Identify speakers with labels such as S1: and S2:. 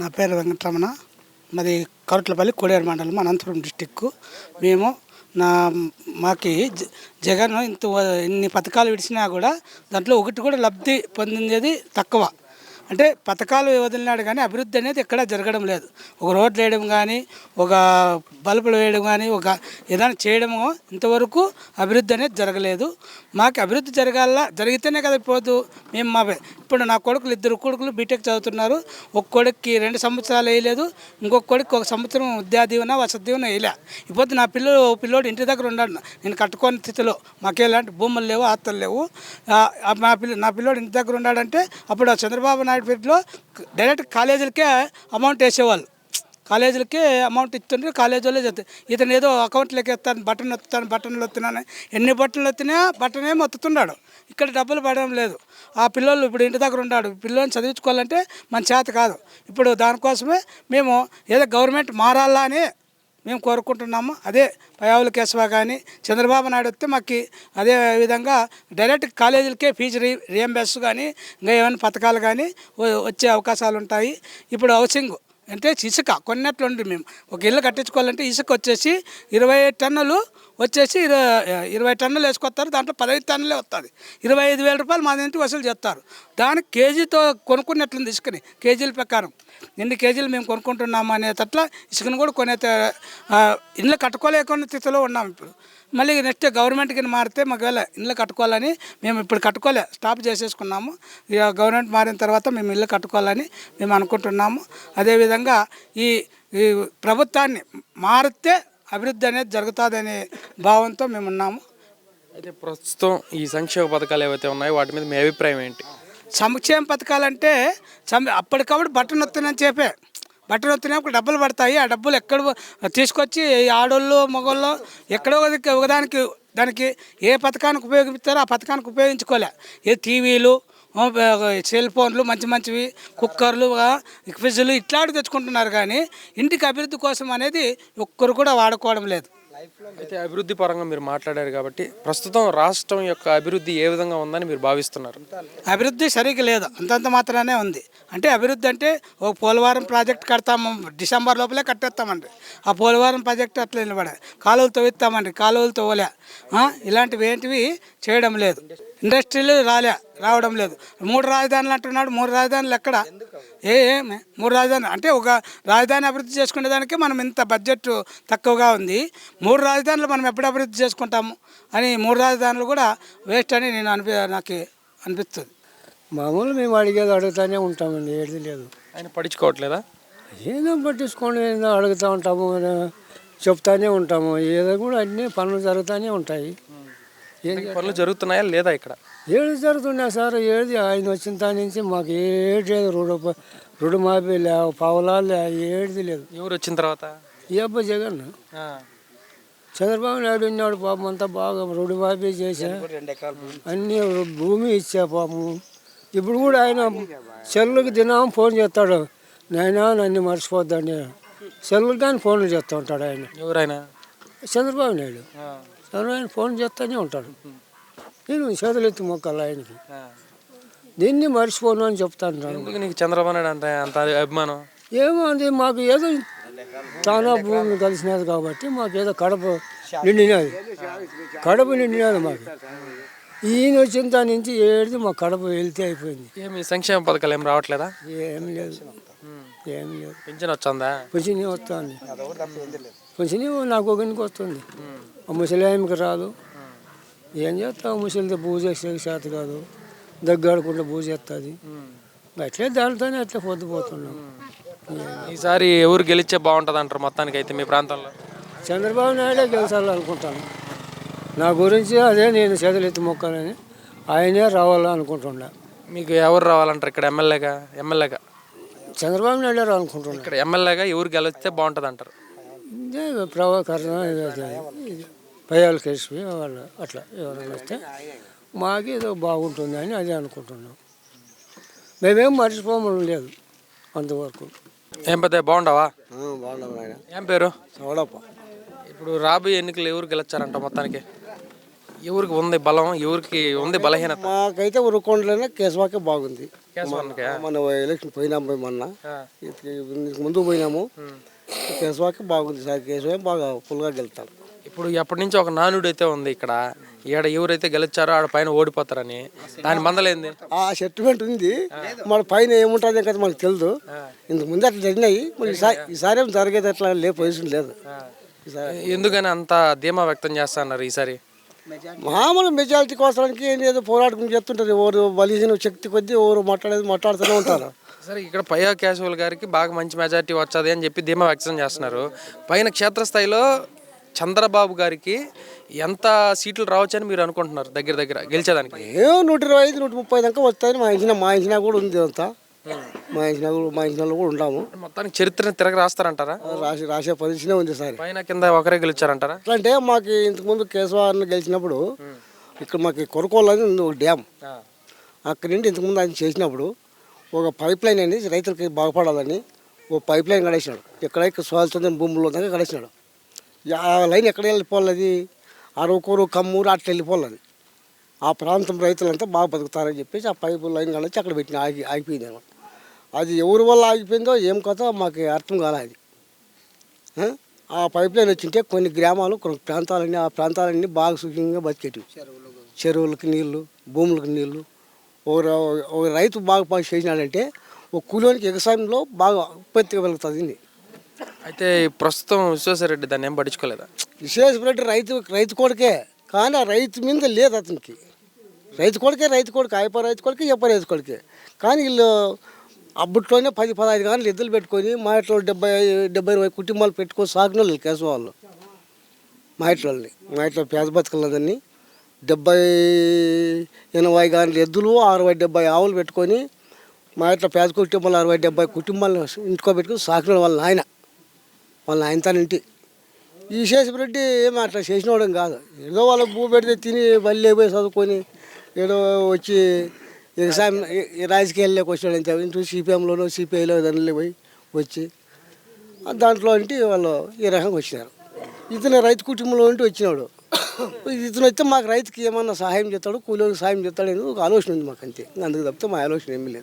S1: నా పేరు వెంకటరమణ. మాది కరుట్లపల్లి కోడేరు మండలం అనంతపురం డిస్టిక్. మేము నా మాకి జగన్ ఇన్ని పథకాలు విడిచినా కూడా దాంట్లో ఒకటి కూడా లబ్ధి పొందింది తక్కువ. అంటే పథకాలు వదిలినాడు కానీ అభివృద్ధి అనేది ఎక్కడా జరగడం లేదు. ఒక రోడ్లు వేయడం కానీ, ఒక బల్బులు వేయడం కానీ, ఒక ఏదైనా చేయడము ఇంతవరకు అభివృద్ధి అనేది జరగలేదు. మాకు అభివృద్ధి జరిగితేనే కదా పోదు. మేము ఇప్పుడు నా కొడుకులు 2 కొడుకులు బీటెక్ చదువుతున్నారు. ఒక కొడుక్కి 2 సంవత్సరాలు వేయలేదు, ఇంకొక కొడుకు 1 సంవత్సరం విద్యా దీవెన వసతి దీవెన వేయలే. ఇప్పుడు నా పిల్లోడు ఇంటి దగ్గర ఉన్నాడు. నేను కట్టుకోని స్థితిలో మాకేలాంటి భూములు లేవు, ఆస్తులు లేవు. నా పిల్లోడు ఇంటి దగ్గర ఉన్నాడంటే అప్పుడు చంద్రబాబు నాయుడు పీరియడ్లో డైరెక్ట్ కాలేజీలకే అమౌంట్ వేసేవాళ్ళు. కాలేజీలకి అమౌంట్ ఇస్తుంటే కాలేజీ వాళ్ళే చెప్తారు, ఇతను ఏదో అకౌంట్లోకి ఎత్తాను, బటన్లు వస్తున్నాను. ఎన్ని బట్టలు వచ్చినా బట్టనే మొత్తుతున్నాడు. ఇక్కడ డబ్బులు పడడం లేదు. ఆ పిల్లలు ఇప్పుడు ఇంటి దగ్గర ఉన్నాడు. పిల్లల్ని చదివించుకోవాలంటే మన చేత కాదు. ఇప్పుడు దానికోసమే మేము ఏదో గవర్నమెంట్ మారాలా అని మేము కోరుకుంటున్నాము. అదే పయ్యావుల కేశవ కానీ చంద్రబాబు నాయుడు వస్తే మాకు అదే విధంగా డైరెక్ట్ కాలేజీలకే ఫీజు రియంబర్స్ కానీ ఇంకా ఏమైనా పథకాలు కానీ వచ్చే అవకాశాలు ఉంటాయి. ఇప్పుడు హౌసింగ్ అంటే ఇసుక కొన్నట్లుండి మేము ఒక ఇల్లు కట్టించుకోవాలంటే ఇసుక వచ్చేసి 25 టన్నులు వచ్చేసి 20 టన్నులు వేసుకొస్తారు. దాంట్లో 15 టన్నులే వస్తుంది. 25,000 రూపాయలు మా ఇంటికి వసూలు చేస్తారు. దానికి కేజీతో కొనుక్కున్నట్లుంది ఇసుకని. కేజీల ప్రకారం ఎన్ని కేజీలు మేము కొనుక్కుంటున్నాము అనేటట్ల ఇసుకను కూడా ఇల్లు కట్టుకోలేకున్న స్థితిలో ఉన్నాము. ఇప్పుడు మళ్ళీ నెక్స్ట్ గవర్నమెంట్కి మారితే మాకు ఇల్లు కట్టుకోవాలని మేము ఇప్పుడు స్టాప్ చేసేసుకున్నాము. ఇక గవర్నమెంట్ మారిన తర్వాత మేము ఇల్లు కట్టుకోవాలని మేము అనుకుంటున్నాము. అదేవిధంగా ఈ ప్రభుత్వాన్ని మారితే అభివృద్ధి అనేది జరుగుతుందనే భావంతో మేము ఉన్నాము.
S2: అయితే ప్రస్తుతం ఈ సంక్షేమ పథకాలు ఏవైతే ఉన్నాయో వాటి మీద మీ అభిప్రాయం ఏంటి?
S1: సంక్షేమ పథకాలంటే అప్పటికప్పుడు బట్టలు వస్తున్నప్పుడు డబ్బులు పడతాయి. ఆ డబ్బులు ఎక్కడ తీసుకొచ్చి ఆడోళ్ళు మగోళ్ళు ఎక్కడో ఒకదానికి దానికి ఏ పథకానికి ఉపయోగిస్తారో ఆ పథకానికి ఉపయోగించుకోలే. ఏ టీవీలు, సెల్ ఫోన్లు, మంచివి కుక్కర్లు, ఫ్రిడ్జ్లు ఇట్లాంటివి తెచ్చుకుంటున్నారు. కానీ ఇంటికి అభివృద్ధి కోసం అనేది ఒక్కరు కూడా వాడుకోవడం లేదు.
S2: అయితే అభివృద్ధి పరంగా మీరు మాట్లాడారు కాబట్టి ప్రస్తుతం రాష్ట్రం యొక్క అభివృద్ధి ఏ విధంగా ఉందని మీరు భావిస్తున్నారు?
S1: అభివృద్ధి సరిగ్గా లేదు, అంతంత మాత్రమే ఉంది. అంటే అభివృద్ధి అంటే ఓ పోలవరం ప్రాజెక్ట్ కడతాము, డిసెంబర్ లోపలే కట్టేస్తామండి. ఆ పోలవరం ప్రాజెక్టు అట్లా నిలబడే. కాలువలు తవ్విస్తామండి, కాలువలు తవ్వలే. ఇలాంటివి ఏంటివి చేయడం లేదు. ఇండస్ట్రీలు రావడం లేదు. 3 రాజధానులు అంటున్నాడు. 3 రాజధానులు ఎక్కడ? 3 రాజధానులు అంటే ఒక రాజధాని అభివృద్ధి చేసుకునేదానికి మనం ఇంత బడ్జెట్ తక్కువగా ఉంది. 3 రాజధానులు మనం ఎప్పుడు అభివృద్ధి చేసుకుంటాము అని 3 రాజధానులు కూడా వేస్ట్ అని నాకు అనిపిస్తుంది.
S3: మామూలు మేము అడుగుతూనే ఉంటామండి, ఏది లేదు.
S2: ఆయన పట్టించుకోవట్లేదా?
S3: ఏదో పట్టించుకోండి, ఏదో అడుగుతూ ఉంటాము, చెప్తానే ఉంటాము. ఏదో కూడా అన్నీ పనులు జరుగుతూనే ఉంటాయి.
S2: పనులు జరుగుతున్నాయా లేదా? ఇక్కడ
S3: ఏది జరుగుతున్నాయి సార్, ఏది ఆయన వచ్చిన దాని నుంచి మాకు ఏది లేదు. రుడు మాపి లేవు, పావులాలు ఏది లేదు.
S2: ఎవరు వచ్చిన తర్వాత?
S3: ఈ అబ్బాయి జగన్. చంద్రబాబు నాయుడు ఉన్నాడు పాపం, అంతా బాగా రుడు మాపి చేసా, అన్నీ భూమి ఇచ్చా పాపము. ఇప్పుడు కూడా ఆయన సెల్లుకి దినం ఫోన్ చేస్తాడు, నాయనా నన్ను మర్చిపోద్దండి. సెల్లుకి కానీ ఫోన్లు చేస్తూ ఉంటాడు ఆయన.
S2: ఎవరైనా?
S3: చంద్రబాబు నాయుడు. ఆయన ఫోన్ చేస్తూనే ఉంటాడు. నేను చేతులు ఎత్తి మొక్కాలి ఆయనకి, దీన్ని మర్చిపోను అని చెప్తాను.
S2: నీకు చంద్రబాబు నాయుడు అంటే అంత అభిమానం?
S3: ఏమో అది మాకు ఏదో చాలా భూమి కలిసినది కాబట్టి మాకు ఏదో కడప నిండినది మాకు. ఈయన వచ్చిన దాని నుంచి ఏది మా కడప వెళ్తే అయిపోయింది.
S2: ఏమి సంక్షేమ పథకాలు ఏం రావట్లేదా?
S3: ఏమి లేదు.
S2: పింఛన్ వచ్చిందా?
S3: పింఛన్ వస్తుంది. పింఛన్ నాకు ఒకరికి వస్తుంది, ఆ ముసలాయమికి రాదు. ఏం చేస్తావు, ముసలితో పూజ చేసే చేత కాదు, దగ్గాడకుండా పూజ చేస్తుంది. అట్లే దానితోనే అట్లా పొద్దుపోతున్నాం.
S2: ఈసారి ఎవరు గెలిచే బాగుంటుంది అంటారు మొత్తానికి అయితే మీ ప్రాంతంలో?
S3: చంద్రబాబు నాయుడే గెలిచాలనుకుంటాను. నా గురించి అదే నేను చేతులెత్తి మొక్కాలని, ఆయనే రావాలనుకుంటున్నా.
S2: మీకు ఎవరు రావాలంటారు ఇక్కడ? ఎమ్మెల్యేగా
S3: చంద్రబాబు నాయుడే రావాలనుకుంటున్నా.
S2: ఇక్కడ ఎమ్మెల్యేగా ఎవరు గెలిస్తే బాగుంటుంది అంటారు?
S3: ఇదే ప్రభాకరణ, పయ్యావుల కేశవి వాళ్ళు అట్లా ఎవరైనా వస్తే మాకేదో బాగుంటుంది అని అదే అనుకుంటున్నాం. మేమేం మర్చిపోమని లేదు అంతవరకు.
S2: ఏం పెద్ద బాగుండవా?
S3: బాగున్నాం.
S2: ఏం పేరు?
S3: చౌడప్ప.
S2: ఇప్పుడు రాబోయే ఎన్నికలు ఎవరు గెలిచారంట మొత్తానికి? ఎవరికి ఉంది బలం, ఎవరికి ఉంది బలహీనత?
S3: మాకైతే ఉరుకొండలోనే కేశవాకే బాగుంది.
S2: కేశవన్కా?
S3: మన ఎలక్షన్ పోయినాము పోయి మొన్న, ఇంతకు ముందు పోయినాము. కేశవాకే బాగుంది సార్. కేశవే బాగా ఫుల్గా గెలుతాడు.
S2: ఇప్పుడు ఎప్పటి నుంచి ఒక నానుడు అయితే ఉంది ఇక్కడ, ఈడ ఎవరైతే గెలిచారో ఆడ పైన ఓడిపోతారని, దాని మందలేంది?
S3: ఆ సెటిల్మెంట్ ఉంది. మన పైన ఏముంటుంది కదా మనకు తెలియదు. ఇంతకు ముందు అట్లా జరిగినాయి. మరి ఈసారి ఏం జరిగేది అట్లా పొజిషన్ లేదు.
S2: ఎందుకని అంత ధీమా వ్యక్తం చేస్తున్నారు ఈసారి?
S3: మామూలు మెజారిటీ కోసడానికి ఏదో పోరాటం చేస్తుంటారు. ఎవరు బలిసిన శక్తి కొద్దీ ఎవరు మాట్లాడుతూనే ఉంటారు.
S2: సరే, ఇక్కడ పయ్యా కేశవులు గారికి బాగా మంచి మెజారిటీ వచ్చేది అని చెప్పి ధీమా వ్యక్తం చేస్తున్నారు. పైన క్షేత్రస్థాయిలో చంద్రబాబు గారికి ఎంత సీట్లు రావచ్చని మీరు అనుకుంటున్నారు దగ్గర దగ్గర గెలిచేదానికి?
S3: ఏమో 125, 130 దాకా వస్తాయని మా ఇంచిన కూడా ఉంది. అంతా మా ఇంచినాలో కూడా ఉంటాము.
S2: మొత్తానికి చరిత్రని తిరగ రాస్తారంటారా?
S3: రాసే పరిస్థితి ఉంది సార్.
S2: పైన కింద ఒకరే గెలిచారంటారా?
S3: ఎట్లా అంటే మాకు ఇంతకుముందు కేశవాన్ని గెలిచినప్పుడు ఇక్కడ మాకు కొరకోలని ఉంది ఒక డ్యామ్. అక్కడి నుండి ఇంతకుముందు ఆయన చేసినప్పుడు ఒక పైప్ లైన్ అనేది రైతులకి బాగుపడాలని ఒక పైప్ లైన్ కడేసినాడు. ఎక్కడైతే సోల్తుంది భూముల్లో ఉందని కడేసినాడు. ఆ లైన్ ఎక్కడ వెళ్ళిపోవాలి? అరవకూరు, కమ్మూరు అట్లా వెళ్ళిపోవాలి. ఆ ప్రాంతం రైతులంతా బాగా బతుకుతారని చెప్పేసి ఆ పైపు లైన్ కడిచి అక్కడ పెట్టిన ఆగిపోయింది అనమాట. అది ఎవరి వల్ల ఆగిపోయిందో ఏం కథ మాకు అర్థం కాలేదు. ఆ పైప్ లైన్ వచ్చింటే కొన్ని గ్రామాలు, కొన్ని ప్రాంతాలన్నీ, ఆ ప్రాంతాలన్నీ బాగా సుఖంగా బతికేటివి. చెరువులకి నీళ్లు, భూములకు నీళ్లు. ఒక రైతు బాగా చేసినాడంటే ఒక కూలోనికి వ్యవసాయంలో బాగా ఉత్పత్తి కలుగుతుంది.
S2: అయితే ప్రస్తుతం విశ్వేశ్వరరెడ్డి దాన్ని ఏం పట్టించుకోలేదా?
S3: విశ్వేశ్వరరెడ్డి రైతు కొడుకే, కానీ ఆ రైతు మీద లేదు అతనికి. రైతు కొడుకే, ఆయప రైతు కొడుకే, ఎప్ప రైతు కొడుకే. కానీ వీళ్ళు అప్పట్లోనే 10-15 గంటలు ఎద్దులు పెట్టుకొని మా ఇంట్లో 70-80 కుటుంబాలు పెట్టుకొని సాగిన వాళ్ళు కేశవ వాళ్ళు. మా ఇంట్లో పేద బతుకులన్నీ 70-80 గంటలు ఎద్దులు, 60-70 ఆవులు పెట్టుకొని మా ఇంట్లో పేద కుటుంబాలు 60-70 కుటుంబాలను ఇంటికో పెట్టుకొని సాగిన వాళ్ళ ఆయనతానింటి. ఈ శేషరెడ్డి ఏమో అట్లా చేసినవడం కాదు. ఏదో వాళ్ళ భూ పెడితే తిని బల్లే పోయి చదువుకొని ఏదో వచ్చి వ్యవసాయం రాజకీయాల్లోకి వచ్చినాడు. అంతే ఇంటూ సిపిఎంలోనో సిపిఐలో దానిలో పోయి వచ్చి దాంట్లో అంటే వాళ్ళు ఈ రకంగా వచ్చినారు. ఇతను రైతు కుటుంబంలో ఉంటూ వచ్చినాడు. ఇతను అయితే మాకు రైతుకి ఏమన్నా సహాయం చేస్తాడు, కూలీలకు సహాయం చేస్తాడు అనేది ఒక ఆలోచన ఉంది మాకు. అంతే, అందుకు తప్పితే మా ఆలోచన ఏమీ లేదు.